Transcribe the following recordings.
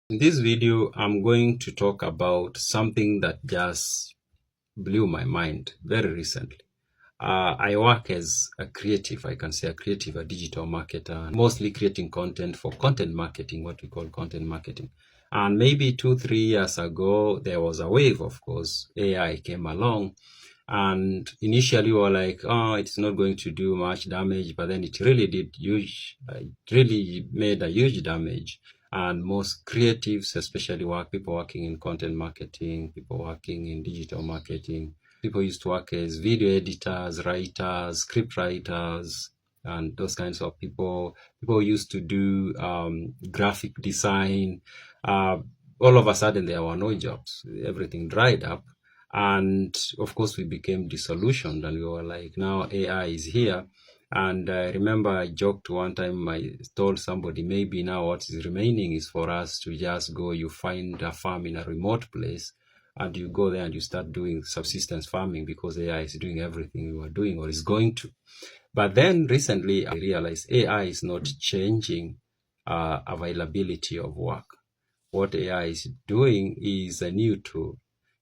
In this video, I'm going to talk about something that just blew my mind very recently. I work as a creative, I can say a creative, a digital marketer, mostly creating content for content marketing, what we call content marketing. And maybe 2-3 years ago, there was a wave, of course, AI came along. And initially we were like, oh, it's not going to do much damage, but then it really it really made a huge damage. And most creatives, especially people working in content marketing, people working in digital marketing, people used to work as video editors, writers, script writers, and those kinds of people. People used to do graphic design. All of a sudden, there were no jobs. Everything dried up. And of course, we became disillusioned and we were like, now AI is here. And I remember I joked one time, I told somebody, maybe now what is remaining is for us to just go, you find a farm in a remote place and you go there and you start doing subsistence farming because AI is doing everything you are doing or is going to. But then recently I realized AI is not changing availability of work. What AI is doing is a new tool.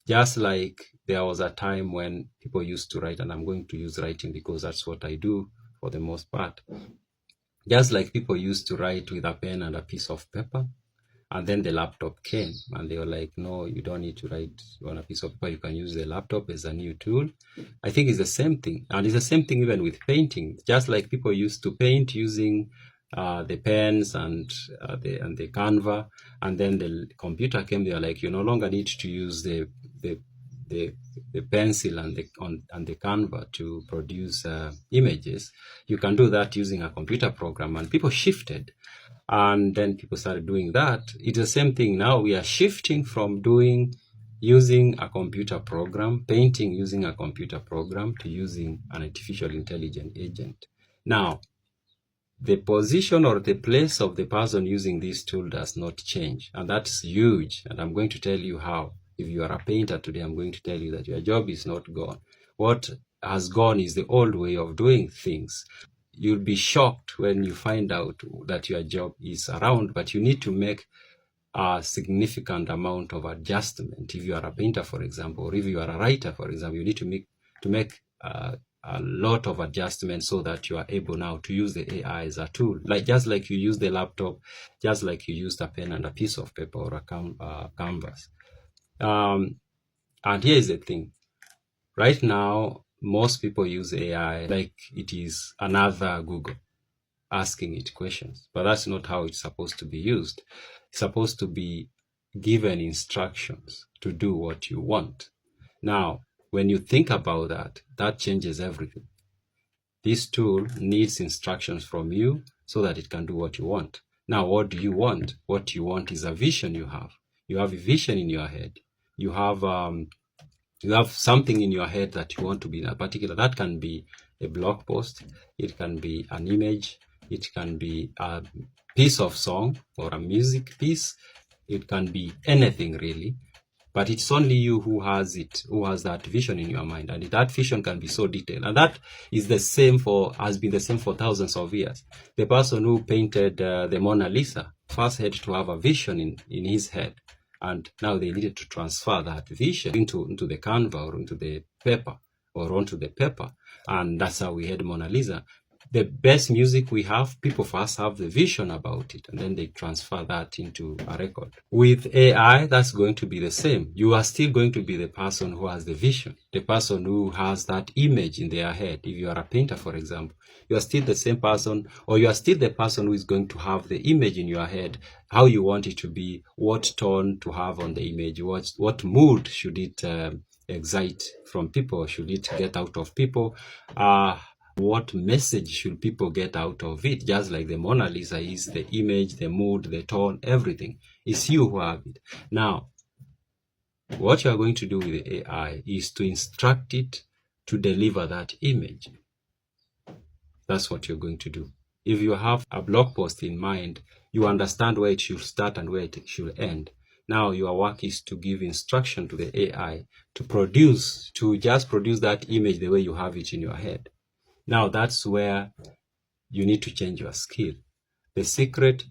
Just like there was a time when people used to write, and I'm going to use writing because that's what I do for the most part. Just like people used to write with a pen and a piece of paper, and then the laptop came and they were like, no, you don't need to write on a piece of paper. You can use the laptop as a new tool. I think it's the same thing. And it's the same thing even with painting. Just like people used to paint using the pens and the Canva, and then the computer came, they were like, you no longer need to use the pencil and the Canva to produce images. You can do that using a computer program, and people shifted. And then people started doing that. It's the same thing now. We are shifting from using a computer program, painting using a computer program, to using an artificial intelligence agent. Now, the position or the place of the person using this tool does not change. And that's huge. And I'm going to tell you how. If you are a painter today, I'm going to tell you that your job is not gone. What has gone is the old way of doing things. You'll be shocked when you find out that your job is around, but you need to make a significant amount of adjustment. If you are a painter, for example, or if you are a writer, for example, you need to make a lot of adjustments so that you are able now to use the AI as a tool, just like you use the laptop, just like you used a pen and a piece of paper or a canvas. And here is the thing. Right now, most people use AI like it is another Google, asking it questions. But that's not how it's supposed to be used. It's supposed to be given instructions to do what you want. Now, when you think about that, that changes everything. This tool needs instructions from you so that it can do what you want. Now, what do you want? What you want is a vision you have. You have a vision in your head. You have something in your head that you want to be in a particular. That can be a blog post. It can be an image. It can be a piece of song or a music piece. It can be anything really. But it's only you who has that vision in your mind. And that vision can be so detailed. And that is has been the same for thousands of years. The person who painted the Mona Lisa first had to have a vision in his head. And now they needed to transfer that vision into the Canva or into the paper or onto the paper. And that's how we had Mona Lisa. The best music we have, people first have the vision about it, and then they transfer that into a record. With AI, that's going to be the same. You are still going to be the person who has the vision, the person who has that image in their head. If you are a painter, for example, you are still the same person, or you are still the person who is going to have the image in your head, how you want it to be, what tone to have on the image, what mood should it excite from people, should it get out of people, what message should people get out of it? Just like the Mona Lisa is the image, the mood, the tone, everything. It's you who have it. Now, what you are going to do with the AI is to instruct it to deliver that image. That's what you're going to do. If you have a blog post in mind, you understand where it should start and where it should end. Now your work is to give instruction to the AI to just produce that image the way you have it in your head. Now that's where you need to change your skill. The secret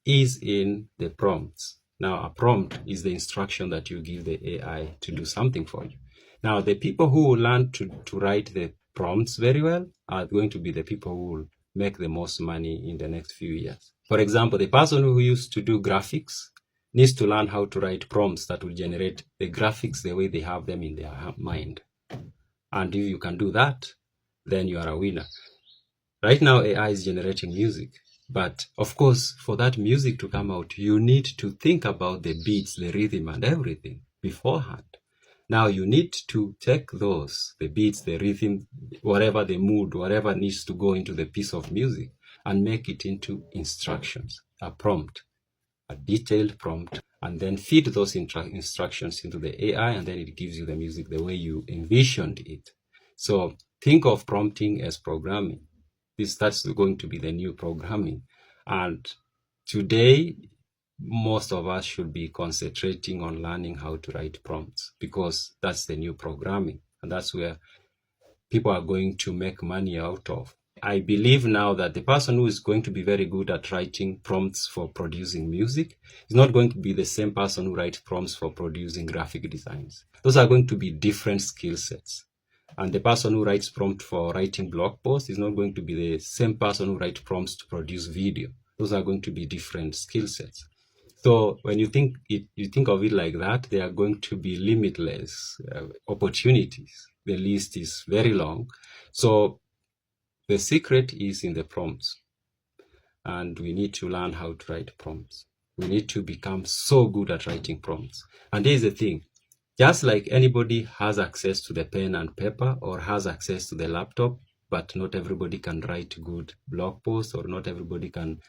is in the prompts. Now, a prompt is the instruction that you give the AI to do something for you. Now, the people who will learn to write the prompts very well are going to be the people who will make the most money in the next few years. For example, the person who used to do graphics needs to learn how to write prompts that will generate the graphics the way they have them in their mind. And if you can do that, then you are a winner. Right now, AI is generating music. But of course, for that music to come out, you need to think about the beats, the rhythm, and everything beforehand. Now you need to take those, the beats, the rhythm, whatever the mood, whatever needs to go into the piece of music, and make it into instructions, a prompt, a detailed prompt, and then feed those instructions into the AI, and then it gives you the music the way you envisioned it. So think of prompting as programming. That's going to be the new programming. And today, most of us should be concentrating on learning how to write prompts, because that's the new programming. And that's where people are going to make money out of. I believe now that the person who is going to be very good at writing prompts for producing music is not going to be the same person who writes prompts for producing graphic designs. Those are going to be different skill sets. And the person who writes prompt for writing blog posts is not going to be the same person who writes prompts to produce video. Those are going to be different skill sets. So when you think of it like that, there are going to be limitless opportunities. The list is very long. So the secret is in the prompts. And we need to learn how to write prompts. We need to become so good at writing prompts. And here's the thing. Just like anybody has access to the pen and paper or has access to the laptop, but not everybody can write good blog posts, or not everybody can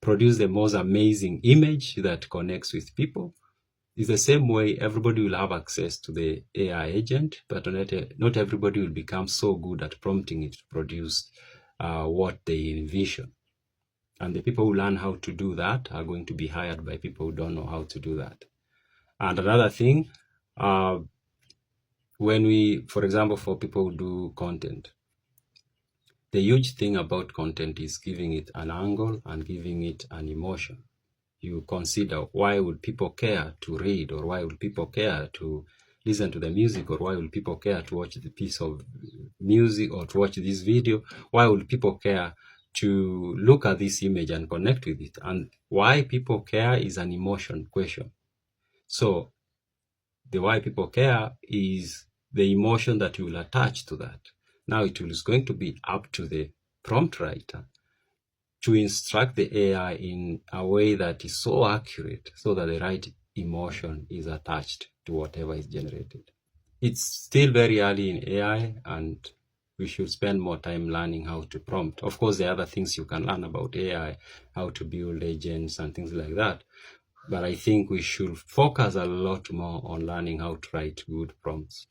produce the most amazing image that connects with people. It's the same way everybody will have access to the AI agent, but not everybody will become so good at prompting it to produce what they envision. And the people who learn how to do that are going to be hired by people who don't know how to do that. And another thing, for example, for people who do content, the huge thing about content is giving it an angle and giving it an emotion. You consider, why would people care to read, or why would people care to listen to the music, or why would people care to watch the piece of music or to watch this video? Why would people care to look at this image and connect with it? And why people care is an emotion question. So the why people care is the emotion that you will attach to that. Now it is going to be up to the prompt writer to instruct the AI in a way that is so accurate so that the right emotion is attached to whatever is generated. It's still very early in AI, and we should spend more time learning how to prompt. Of course, there are other things you can learn about AI, how to build agents and things like that. But I think we should focus a lot more on learning how to write good prompts.